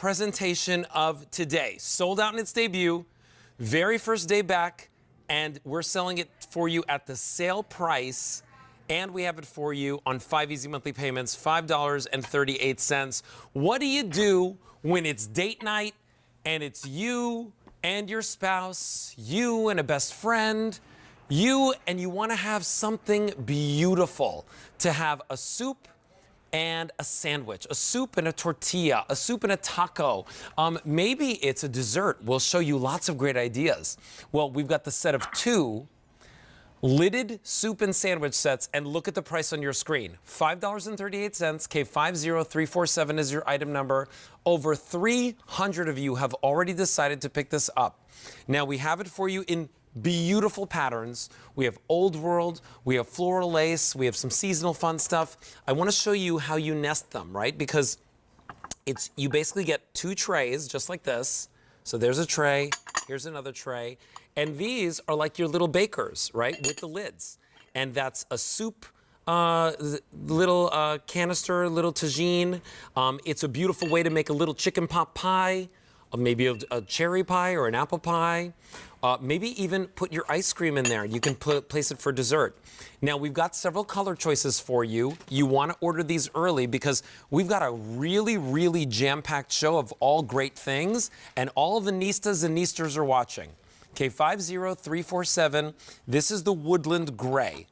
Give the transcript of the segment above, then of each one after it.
presentation of today. Sold out in its debut, very first day back, and we're selling it for you at the sale price. And we have it for you on 5 easy monthly payments, $5.38. What do you do when it's date night and it's you and your spouse, you and a best friend, and you want to have something beautiful, to have a soup and a sandwich, a soup and a tortilla, a soup and a taco. Maybe it's a dessert. We'll show you lots of great ideas. Well, we've got the set of 2 lidded soup and sandwich sets, and look at the price on your screen. $5.38, K50347 is your item number. Over 300 of you have already decided to pick this up. Now, we have it for you in beautiful patterns. We have old world, we have floral lace, we have some seasonal fun stuff. I want to show you how you nest them, right? Because you basically get 2 trays just like this. So there's a tray, here's another tray, and these are like your little bakers, right, with the lids. And that's a soup, little canister, little tagine. It's a beautiful way to make a little chicken pot pie, maybe a cherry pie or an apple pie. Maybe even put your ice cream in there. You can place it for dessert. Now, we've got several color choices for you. You want to order these early because we've got a really, really jam-packed show of all great things, and all of the Nistas and Neasters are watching. K50347, this is the woodland gray.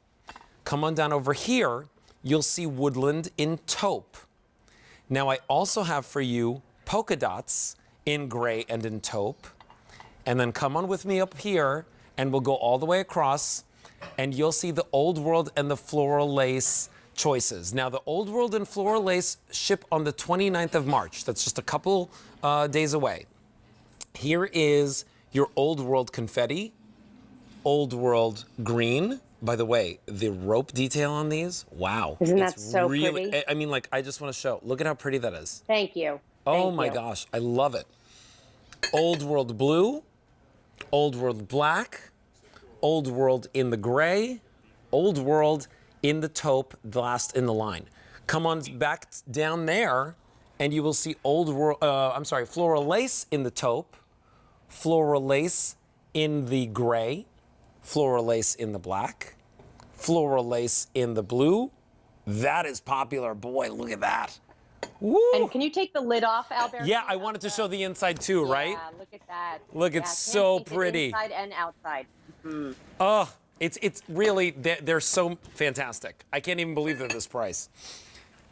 Come on down over here, you'll see woodland in taupe. Now, I also have for you polka dots in gray and in taupe. And then come on with me up here, and we'll go all the way across, and you'll see the old world and the floral lace choices. Now, the old world and floral lace ship on the 29th of March. That's just a couple days away. Here is your old world confetti, old world green. By the way, the rope detail on these, wow. Isn't that so pretty? I mean, like, I just want to show. Look at how pretty that is. Thank you. Oh my gosh, I love it. Old world blue. Old world black, old world in the gray, old world in the taupe, the last in the line. Come on back down there, and you will see old world, floral lace in the taupe, floral lace in the gray, floral lace in the black, floral lace in the blue. That is popular. Boy, look at that. Woo. And can you take the lid off, Albert? Yeah, I wanted to show the inside too, right? Yeah, look at that. Look, it's so pretty. Inside and outside. Mm-hmm. Oh, it's really, they're so fantastic. I can't even believe they're this price.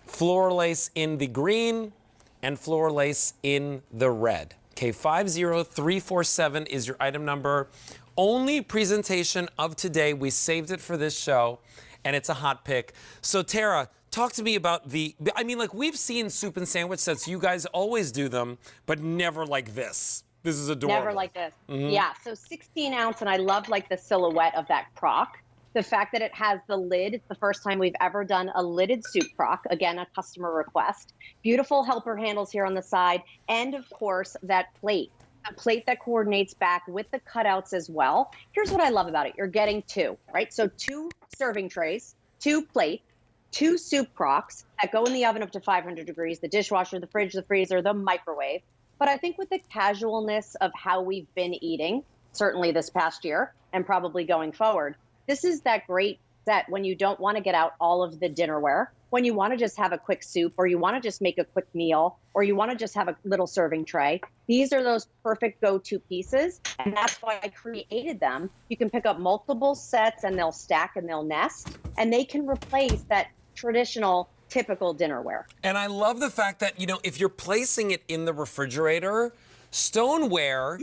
Floral lace in the green and floral lace in the red. K50347 is your item number. Only presentation of today. We saved it for this show, and it's a hot pick. So, Tara, talk to me about we've seen soup and sandwich sets. You guys always do them, but never like this. This is adorable. Never like this. Yeah, so 16 ounce, and I love like the silhouette of that crock. The fact that it has the lid, it's the first time we've ever done a lidded soup crock. Again, a customer request. Beautiful helper handles here on the side. And of course, that plate. A plate that coordinates back with the cutouts as well. Here's what I love about it. You're getting 2, right? So 2 serving trays, 2 plates, 2 soup crocks that go in the oven up to 500 degrees, the dishwasher, the fridge, the freezer, the microwave. But I think with the casualness of how we've been eating, certainly this past year and probably going forward, this is that great set when you don't want to get out all of the dinnerware, when you want to just have a quick soup, or you want to just make a quick meal, or you want to just have a little serving tray. These are those perfect go-to pieces, and that's why I created them. You can pick up multiple sets, and they'll stack and they'll nest, and they can replace that traditional, typical dinnerware. And I love the fact that, if you're placing it in the refrigerator, stoneware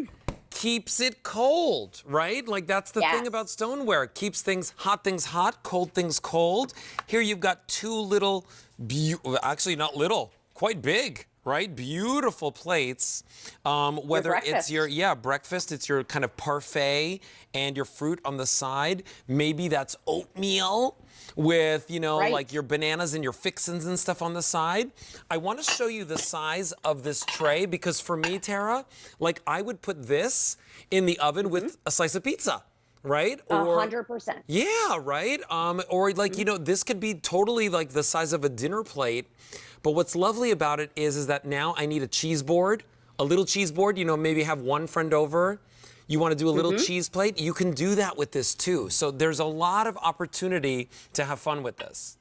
keeps it cold, right? Like, that's the thing about stoneware. It keeps things hot, cold things cold. Here you've got 2 little, actually not little, quite big, right? Beautiful plates. Whether it's your breakfast, it's your kind of parfait and your fruit on the side. Maybe that's oatmeal with, like your bananas and your fixins and stuff on the side. I want to show you the size of this tray because for me, Tara, like I would put this in the oven with a slice of pizza. Right? 100%. Yeah, right? Or like, this could be totally like the size of a dinner plate. But what's lovely about it is that now I need a cheese board, a little cheese board, you know, maybe have one friend over. You want to do a little cheese plate? You can do that with this too. So there's a lot of opportunity to have fun with this.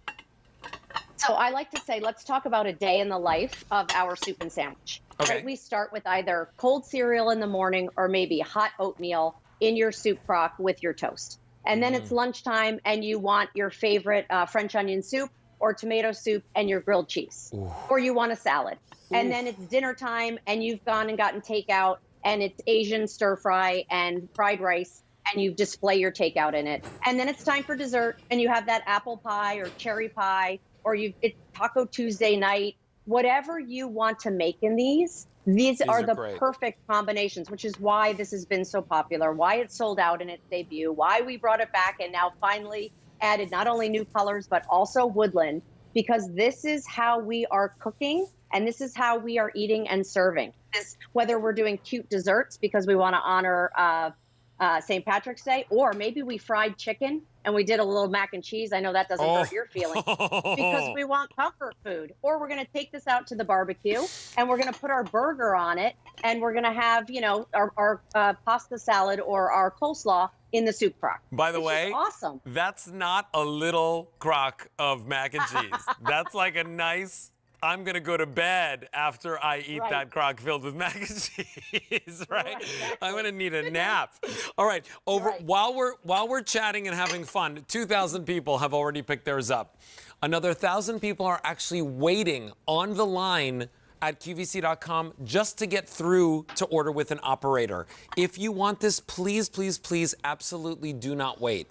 So I like to say, let's talk about a day in the life of our soup and sandwich. Okay. Right? We start with either cold cereal in the morning or maybe hot oatmeal in your soup crock with your toast. And then it's lunchtime and you want your favorite French onion soup or tomato soup and your grilled cheese. Ooh. Or you want a salad. Ooh. And then it's dinner time and you've gone and gotten takeout and it's Asian stir fry and fried rice and you display your takeout in it. And then it's time for dessert and you have that apple pie or cherry pie or it's Taco Tuesday night. Whatever you want to make in these are the great. Perfect combinations, which is why this has been so popular, why it sold out in its debut, why we brought it back and now finally added not only new colors, but also woodland, because this is how we are cooking and this is how we are eating and serving. Whether we're doing cute desserts because we want to honor St. Patrick's Day, or maybe we fried chicken and we did a little mac and cheese. I know that doesn't hurt your feelings because we want comfort food. Or we're going to take this out to the barbecue and we're going to put our burger on it and we're going to have, you know, our pasta salad or our coleslaw in the soup crock. By the way, awesome. That's not a little crock of mac and cheese. That's like a nice, I'm going to go to bed after I eat that crock filled with mac and cheese, right? Exactly. I'm going to need a nap. All right, while we're chatting and having fun, 2,000 people have already picked theirs up. Another 1,000 people are actually waiting on the line at QVC.com just to get through to order with an operator. If you want this, please, please, please, absolutely do not wait.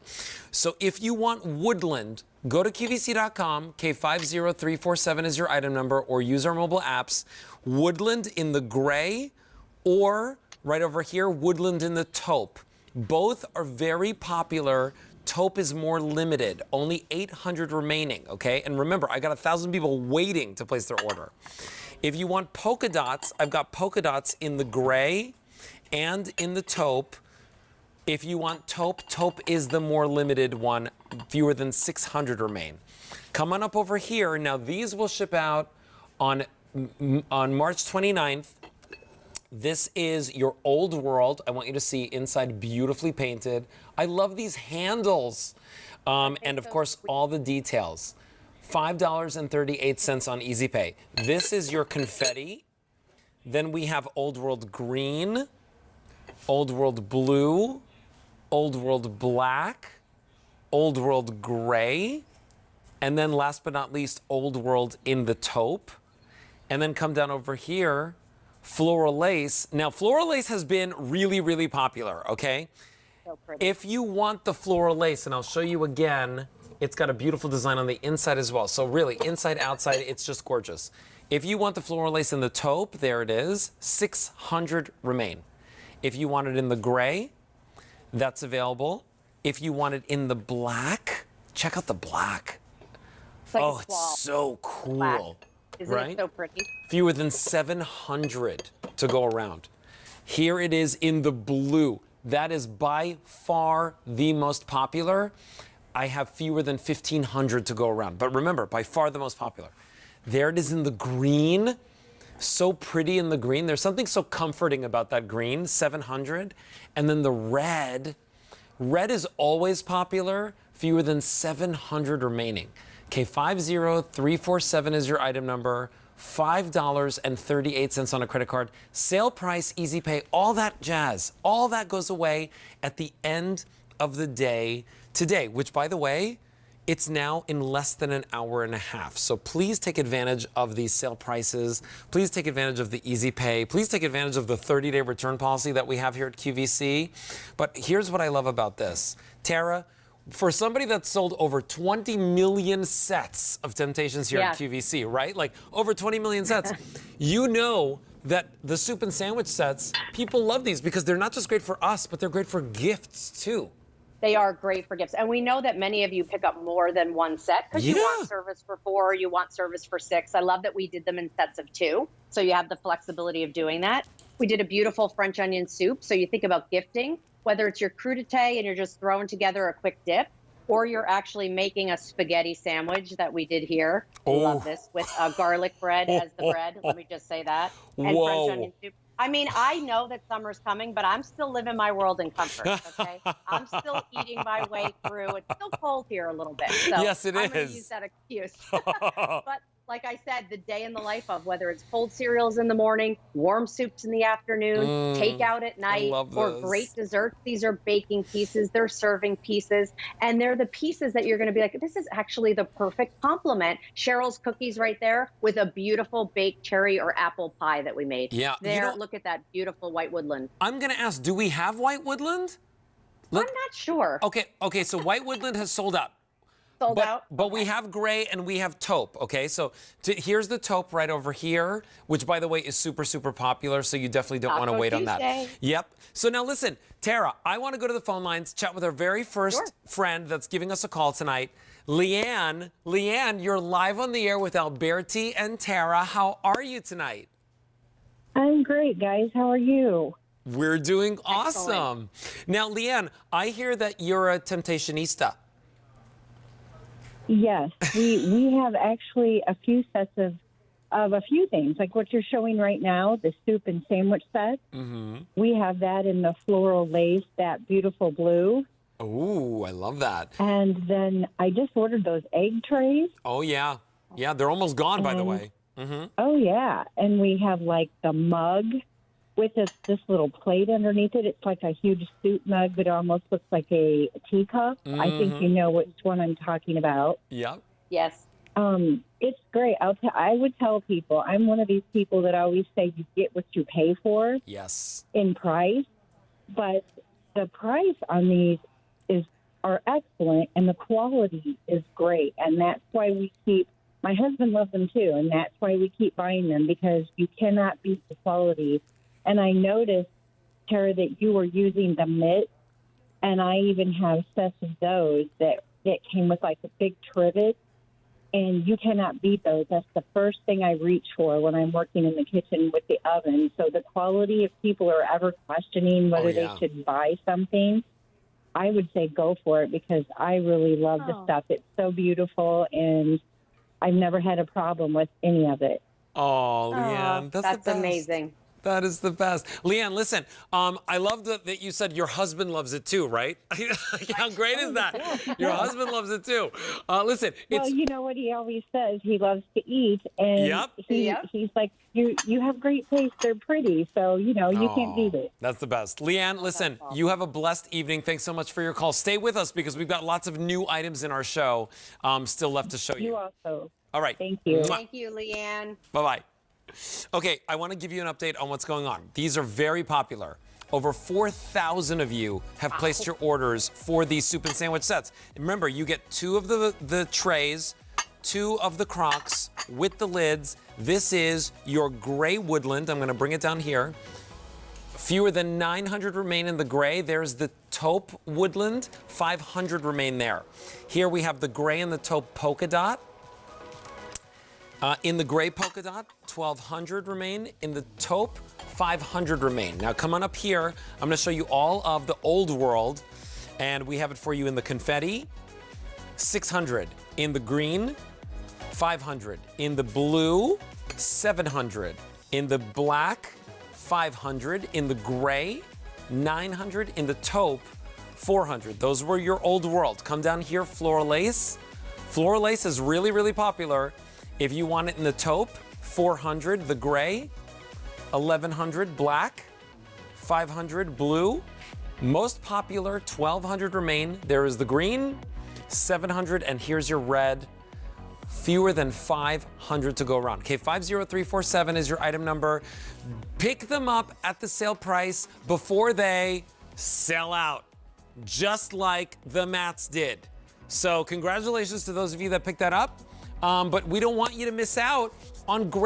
So if you want woodland, go to QVC.com, K50347 is your item number, or use our mobile apps. Woodland in the gray, or right over here, woodland in the taupe. Both are very popular. Taupe is more limited, only 800 remaining, okay? And remember, I got 1,000 people waiting to place their order. If you want polka dots, I've got polka dots in the gray and in the taupe. If you want taupe, taupe is the more limited one. Fewer than 600 remain. Come on up over here. Now, these will ship out on March 29th. This is your old world. I want you to see inside beautifully painted. I love these handles. And of course, all the details. $5.38 on Easy Pay. This is your confetti. Then we have Old World Green, Old World Blue, Old World Black, Old World Gray, and then last but not least, Old World in the taupe. And then come down over here, Floral Lace. Now, Floral Lace has been really, really popular, okay? So pretty. If you want the Floral Lace, and I'll show you again, it's got a beautiful design on the inside as well. So really, inside, outside, it's just gorgeous. If you want the Floral Lace in the taupe, there it is, 600 remain. If you want it in the gray, that's available. If you want it in the black, check out the black. It's like it's so cool. Black. Isn't right? it so pretty? Fewer than 700 to go around. Here it is in the blue. That is by far the most popular. I have fewer than 1,500 to go around. But remember, by far the most popular. There it is in the green. So pretty in the green. There's something so comforting about that green, 700. And then the red. Red is always popular. Fewer than 700 remaining. K50347 is your item number. $5.38 on a credit card. Sale price, Easy Pay, all that jazz. All that goes away at the end of the day today, which, by the way, it's now in less than an hour and a half. So please take advantage of these sale prices. Please take advantage of the Easy Pay. Please take advantage of the 30-day return policy that we have here at QVC. But here's what I love about this. Tara, for somebody that's sold over 20 million sets of Temp tations here at QVC, right? Like over 20 million sets, you know that the soup and sandwich sets, people love these because they're not just great for us, but they're great for gifts too. They are great for gifts. And we know that many of you pick up more than one set because you want service for 4, you want service for 6. I love that we did them in sets of 2. So you have the flexibility of doing that. We did a beautiful French onion soup. So you think about gifting, whether it's your crudité and you're just throwing together a quick dip, or you're actually making a spaghetti sandwich that we did here. Love this, with garlic bread as the bread. Let me just say that. And French onion soup. I mean, I know that summer's coming, but I'm still living my world in comfort, okay? I'm still eating my way through. It's still cold here a little bit, so Yes, it I'm going to is. use that excuse. But like I said, the day in the life of whether it's cold cereals in the morning, warm soups in the afternoon, takeout at night, or great desserts. These are baking pieces, they're serving pieces, and they're the pieces that you're going to be like, this is actually the perfect complement. Cheryl's cookies right there with a beautiful baked cherry or apple pie that we made. Yeah. There, look at that beautiful white woodland. I'm going to ask, do we have white woodland? I'm not sure. Okay, so white woodland has sold out. Sold out. But we have gray and we have taupe, okay? So here's the taupe right over here, which, by the way, is super, super popular, so you definitely don't want to wait on that. Yep. So now listen, Tara, I want to go to the phone lines, chat with our very first friend that's giving us a call tonight, Leanne. Leanne, you're live on the air with Alberti and Tara. How are you tonight? I'm great, guys. How are you? We're doing awesome. Now, Leanne, I hear that you're a temptationista. Yes, we have actually a few sets of a few things, like what you're showing right now, the soup and sandwich set. We have that in the floral lace, that beautiful blue. Oh, I love that. And then I just ordered those egg trays. Oh, yeah. Yeah, they're almost gone, by the way. Oh, yeah. And we have, like, the mug with this little plate underneath it. It's like a huge soup mug, but it almost looks like a teacup. I think you know which one I'm talking about. Yep. Yes. It's great. I would tell people, I'm one of these people that always say you get what you pay for. Yes. In price. But the price on these are excellent, and the quality is great. And that's why my husband loves them too, and that's why we keep buying them, because you cannot beat the quality. And I noticed, Tara, that you were using the mitt, and I even have sets of those that came with like a big trivet, and you cannot beat those. That's the first thing I reach for when I'm working in the kitchen with the oven. So the quality, if people are ever questioning whether they should buy something, I would say go for it, because I really love the stuff. It's so beautiful, and I've never had a problem with any of it. Oh, Leanne, that's amazing. That is the best. Leanne, listen, I love that you said your husband loves it too, right? How great is that? Your husband loves it too. Listen. Well, you know what he always says? He loves to eat, and he's like, you have great taste. They're pretty, so, you can't beat it. That's the best. Leanne, listen, you have a blessed evening. Thanks so much for your call. Stay with us, because we've got lots of new items in our show still left to show you. You also. All right. Thank you. Thank you, Leanne. Bye-bye. Okay, I want to give you an update on what's going on. These are very popular. Over 4,000 of you have placed your orders for these soup and sandwich sets. And remember, you get 2 of the trays, 2 of the crocks with the lids. This is your gray woodland. I'm going to bring it down here. Fewer than 900 remain in the gray. There's the taupe woodland. 500 remain there. Here we have the gray and the taupe polka dot. In the gray polka dot, 1,200 remain. In the taupe, 500 remain. Now come on up here. I'm going to show you all of the old world, and we have it for you in the confetti, 600. In the green, 500. In the blue, 700. In the black, 500. In the gray, 900. In the taupe, 400. Those were your old world. Come down here, floral lace. Floral lace is really, really popular. If you want it in the taupe, 400 the gray, 1,100 black, 500 blue. Most popular, 1,200 remain. There is the green, 700, and here's your red. Fewer than 500 to go around. Okay, 50347 is your item number. Pick them up at the sale price before they sell out, just like the mats did. So congratulations to those of you that picked that up. But we don't want you to miss out on great